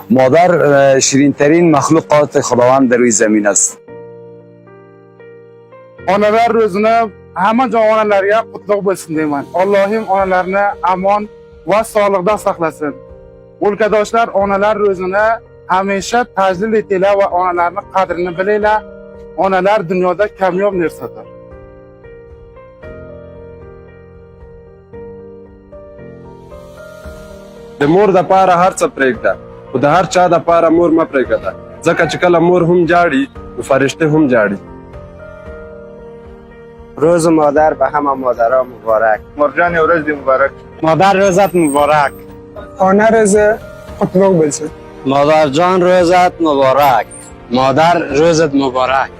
مادر شیرین‌ترین مخلوقات خداوند در روی زمین است. Onalar ro'zini hamma javonalarga qutlug' bo'lsin deyman. Allohim onalarni amon va sog'likda saqlasin. O'lkadoshlar onalar ro'zini hamisha tajlil etinglar va onalarning qadrini bilinglar. Onalar dunyoda kamyob narsadir. د مور د پاره هر څه پرېږده خو د هر چا د پاره مور مه پرېږده ځکه چې کله مور هم جاړي نو فرشته هم جاړي. روز مادر به همه مادرها مبارک. Morjani روز مبارک. مادر روزت مبارک. آنه روز قطلق بلسه. مادر جان روزت مبارک. مادر روزت مبارک.